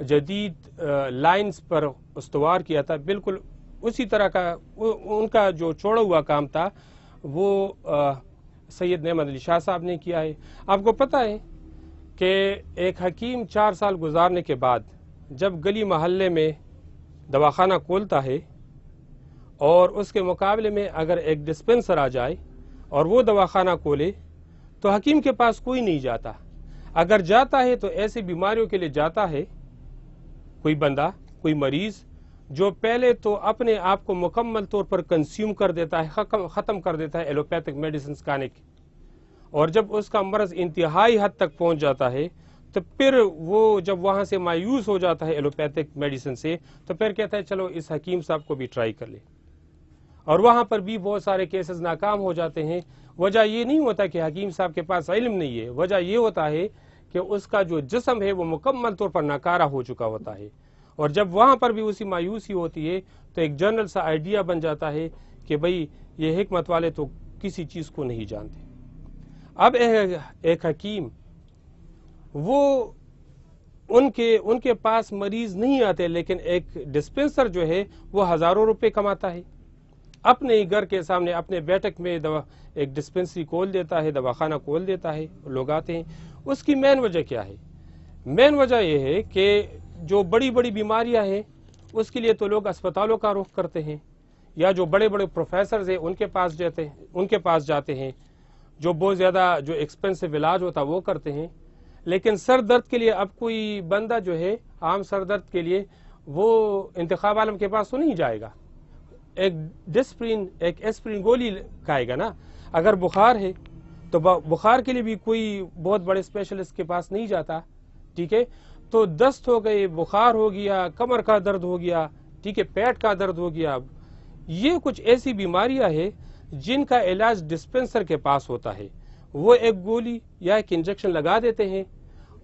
جدید لائنز پر استوار کیا تھا، بالکل اسی طرح کا ان کا جو چھوڑا ہوا کام تھا وہ سید نعمت علی شاہ صاحب نے کیا ہے۔ آپ کو پتہ ہے کہ ایک حکیم 4 سال گزارنے کے بعد جب گلی محلے میں دواخانہ کھولتا ہے اور اس کے مقابلے میں اگر ایک ڈسپنسر آ جائے اور وہ دواخانہ کھولے تو حکیم کے پاس کوئی نہیں جاتا۔ اگر جاتا ہے تو ایسی بیماریوں کے لیے جاتا ہے کوئی بندہ، کوئی مریض جو پہلے تو اپنے آپ کو مکمل طور پر کنزیوم کر دیتا ہے، ختم کر دیتا ہے ایلوپیتھک میڈیسنز کھانے کی، اور جب اس کا مرض انتہائی حد تک پہنچ جاتا ہے تو پھر وہ جب وہاں سے مایوس ہو جاتا ہے ایلوپیتھک میڈیسن سے تو پھر کہتا ہے چلو اس حکیم صاحب کو بھی ٹرائی کر لے، اور وہاں پر بھی بہت سارے کیسز ناکام ہو جاتے ہیں۔ وجہ یہ نہیں ہوتا کہ حکیم صاحب کے پاس علم نہیں ہے، وجہ یہ ہوتا ہے کہ اس کا جو جسم ہے وہ مکمل طور پر ناکارہ ہو چکا ہوتا ہے، اور جب وہاں پر بھی اسی مایوسی ہوتی ہے تو ایک جنرل سا آئیڈیا بن جاتا ہے کہ بھئی یہ حکمت والے تو کسی چیز کو نہیں جانتے۔ اب ایک حکیم وہ ان کے پاس مریض نہیں آتے، لیکن ایک ڈسپنسر جو ہے وہ ہزاروں روپے کماتا ہے، اپنے ہی گھر کے سامنے اپنے بیٹھک میں ایک ڈسپنسری کھول دیتا ہے، دواخانہ کھول دیتا ہے، لوگ آتے ہیں۔ اس کی مین وجہ کیا ہے؟ مین وجہ یہ ہے کہ جو بڑی بڑی بیماریاں ہیں اس کے لیے تو لوگ اسپتالوں کا رخ کرتے ہیں، یا جو بڑے بڑے پروفیسرز ہیں ان کے پاس جاتے ہیں، جو بہت زیادہ جو ایکسپینسو علاج ہوتا وہ کرتے ہیں۔ لیکن سر درد کے لیے اب کوئی بندہ جو ہے عام سر درد کے لیے وہ انتخاب عالم کے پاس تو نہیں جائے گا، ایک ڈسپرین ایک ایسپرین گولی کھائے گا نا۔ اگر بخار ہے تو بخار کے لیے بھی کوئی بہت بڑے اسپیشلسٹ کے پاس نہیں جاتا، ٹھیک ہے؟ تو دست ہو گئی، بخار ہو گیا، کمر کا درد ہو گیا، ٹھیک ہے، پیٹ کا درد ہو گیا، یہ کچھ ایسی بیماریاں ہیں جن کا علاج ڈسپنسر کے پاس ہوتا ہے۔ وہ ایک گولی یا ایک انجیکشن لگا دیتے ہیں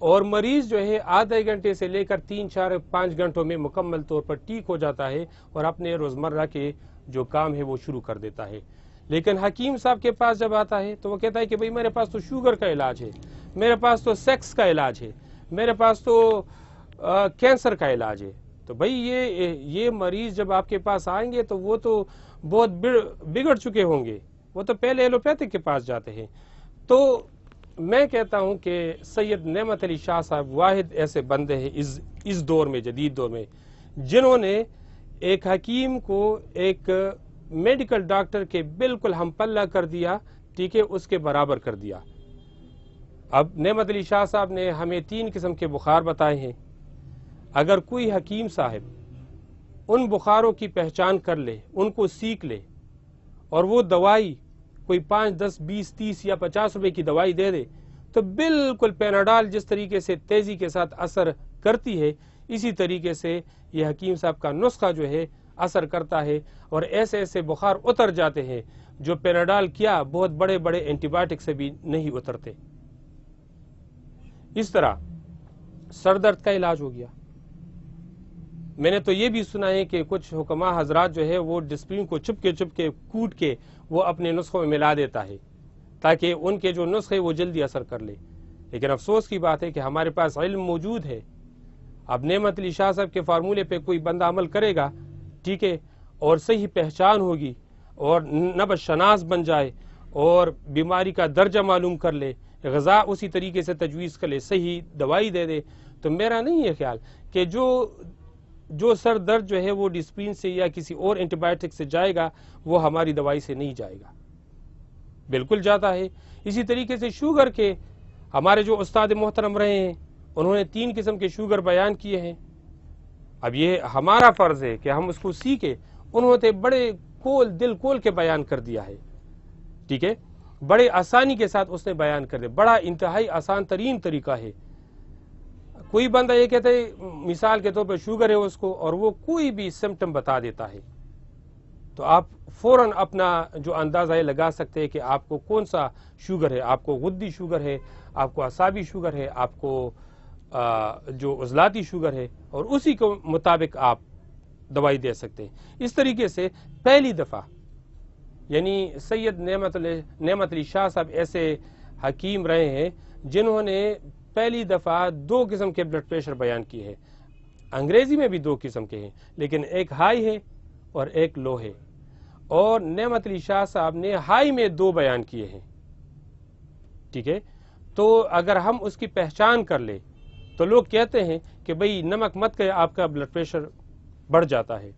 اور مریض جو ہے آدھے گھنٹے سے لے کر 3، 4، 5 گھنٹوں میں مکمل طور پر ٹھیک ہو جاتا ہے اور اپنے روزمرہ کے جو کام ہے وہ شروع کر دیتا ہے۔ لیکن حکیم صاحب کے پاس جب آتا ہے تو وہ کہتا ہے کہ بھئی میرے پاس تو شوگر کا علاج ہے، میرے پاس تو سیکس کا علاج ہے، میرے پاس تو کینسر کا علاج ہے۔ تو بھئی یہ مریض جب آپ کے پاس آئیں گے تو وہ تو بہت بگڑ چکے ہوں گے، وہ تو پہلے ایلوپیتھک کے پاس جاتے ہیں۔ تو میں کہتا ہوں کہ سید نعمت علی شاہ صاحب واحد ایسے بندے ہیں اس دور میں، جدید دور میں، جنہوں نے ایک حکیم کو ایک میڈیکل ڈاکٹر کے بالکل ہم پلہ کر دیا، ٹھیک ہے، اس کے برابر کر دیا۔ اب نعمت علی شاہ صاحب نے ہمیں 3 قسم کے بخار بتائے ہیں۔ اگر کوئی حکیم صاحب ان بخاروں کی پہچان کر لے، ان کو سیکھ لے، اور وہ دوائی کوئی 5، 10، 20، 30 یا 50 روپے کی دوائی دے دے تو بالکل پیناڈال جس طریقے سے تیزی کے ساتھ اثر کرتی ہے، اسی طریقے سے یہ حکیم صاحب کا نسخہ جو ہے اثر کرتا ہے، اور ایسے ایسے بخار اتر جاتے ہیں جو پیناڈال کیا بہت بڑے بڑے اینٹی بائیوٹک سے بھی نہیں اترتے۔ اس طرح سر درد کا علاج ہو گیا۔ میں نے تو یہ بھی سنا ہے کہ کچھ حکماء حضرات جو ہے وہ ڈسپلن کو چپ کے کوٹ کے وہ اپنے نسخوں میں ملا دیتا ہے تاکہ ان کے جو نسخے وہ جلدی اثر کر لے۔ لیکن افسوس کی بات ہے کہ ہمارے پاس علم موجود ہے۔ اب نعمت علی شاہ صاحب کے فارمولے پہ کوئی بندہ عمل کرے گا، ٹھیک ہے، اور صحیح پہچان ہوگی اور نبض شناس بن جائے اور بیماری کا درجہ معلوم کر لے، غذا اسی طریقے سے تجویز کر لے، صحیح دوائی دے دے، تو میرا نہیں ہے خیال کہ جو سر درد جو ہے وہ ڈسپرین سے یا کسی اور اینٹی بائیوٹک سے جائے گا وہ ہماری دوائی سے نہیں جائے گا، بالکل جاتا ہے۔ اسی طریقے سے شوگر کے ہمارے جو استاد محترم رہے ہیں انہوں نے 3 قسم کے شوگر بیان کیے ہیں۔ اب یہ ہمارا فرض ہے کہ ہم اس کو سیکھیں۔ انہوں نے بڑے دل کھول کے بیان کر دیا ہے، ٹھیک ہے، بڑے آسانی کے ساتھ اس نے بیان کر دیا، بڑا انتہائی آسان ترین طریقہ ہے۔ کوئی بندہ یہ کہتا ہے مثال کے طور پر شوگر ہے اس کو، اور وہ کوئی بھی سمٹم بتا دیتا ہے، تو آپ فوراً اپنا جو اندازہ یہ لگا سکتے ہیں کہ آپ کو کون سا شوگر ہے، آپ کو غدی شوگر ہے، آپ کو اعصابی شوگر ہے، آپ کو جو عضلاتی شوگر ہے، اور اسی کے مطابق آپ دوائی دے سکتے ہیں۔ اس طریقے سے پہلی دفعہ یعنی سید نعمت علی شاہ صاحب ایسے حکیم رہے ہیں جنہوں نے پہلی دفعہ 2 قسم کے بلڈ پریشر بیان کیے ہیں۔ انگریزی میں بھی دو قسم کے ہیں، لیکن ایک ہائی ہے اور ایک لو ہے، اور نعمت علی شاہ صاحب نے ہائی میں دو بیان کیے ہیں، ٹھیک ہے؟ تو اگر ہم اس کی پہچان کر لیں تو لوگ کہتے ہیں کہ بھئی نمک مت کھائے، آپ کا بلڈ پریشر بڑھ جاتا ہے،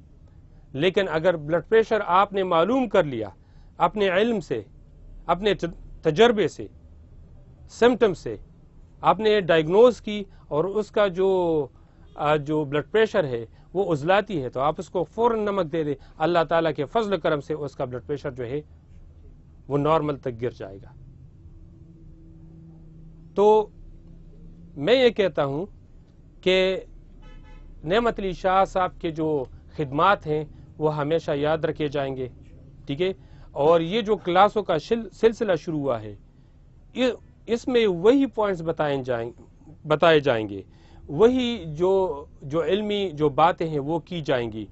لیکن اگر بلڈ پریشر آپ نے معلوم کر لیا اپنے علم سے، اپنے تجربے سے، سمٹم سے آپ نے ڈائگنوز کی، اور اس کا جو بلڈ پریشر ہے وہ عضلاتی ہے، تو آپ اس کو فوراً نمک دے دیں، اللہ تعالیٰ کے فضل کرم سے اس کا بلڈ پریشر جو ہے وہ نارمل تک گر جائے گا۔ تو میں یہ کہتا ہوں کہ نعمت علی شاہ صاحب کے جو خدمات ہیں وہ ہمیشہ یاد رکھے جائیں گے، ٹھیک ہے؟ اور یہ جو کلاسوں کا سلسلہ شروع ہوا ہے، اس میں وہی پوائنٹس بتائے جائیں گے، وہی جو علمی جو باتیں ہیں وہ کی جائیں گی،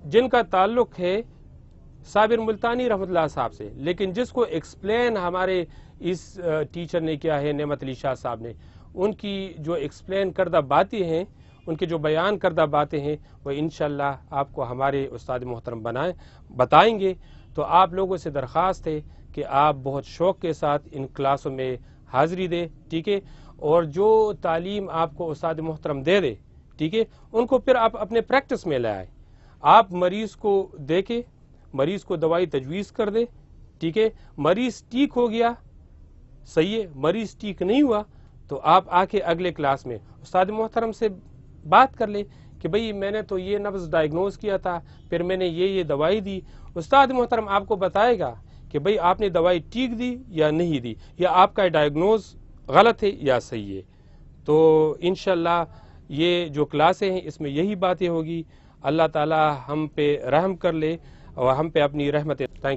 جن کا تعلق ہے صابر ملتانی رحمۃ اللہ صاحب سے، لیکن جس کو ایکسپلین ہمارے اس ٹیچر نے کیا ہے، نعمت علی شاہ صاحب نے، ان کی جو ایکسپلین کردہ باتیں ہیں، ان کے جو بیان کردہ باتیں ہیں، وہ انشاءاللہ آپ کو ہمارے استاد محترم بتائیں گے۔ تو آپ لوگوں سے درخواست ہے کہ آپ بہت شوق کے ساتھ ان کلاسوں میں حاضری دیں، ٹھیک ہے؟ اور جو تعلیم آپ کو استاد محترم دے ٹھیک ہے، ان کو پھر آپ اپنے پریکٹس میں لے آئیں۔ آپ مریض کو دیکھیں، مریض کو دوائی تجویز کر دیں، ٹھیک ہے؟ مریض ٹھیک ہو گیا، صحیح ہے، مریض ٹھیک نہیں ہوا تو آپ آ کے اگلے کلاس میں استاد محترم سے بات کر لیں کہ بھئی میں نے تو یہ نبض ڈائگنوز کیا تھا، پھر میں نے یہ دوائی دی، استاد محترم آپ کو بتائے گا کہ بھئی آپ نے دوائی ٹھیک دی یا نہیں دی، یا آپ کا ڈائگنوز غلط ہے یا صحیح ہے۔ تو انشاءاللہ یہ جو کلاسیں ہیں اس میں یہی باتیں ہوگی۔ اللہ تعالی ہم پہ رحم کر لے اور ہم پہ اپنی رحمت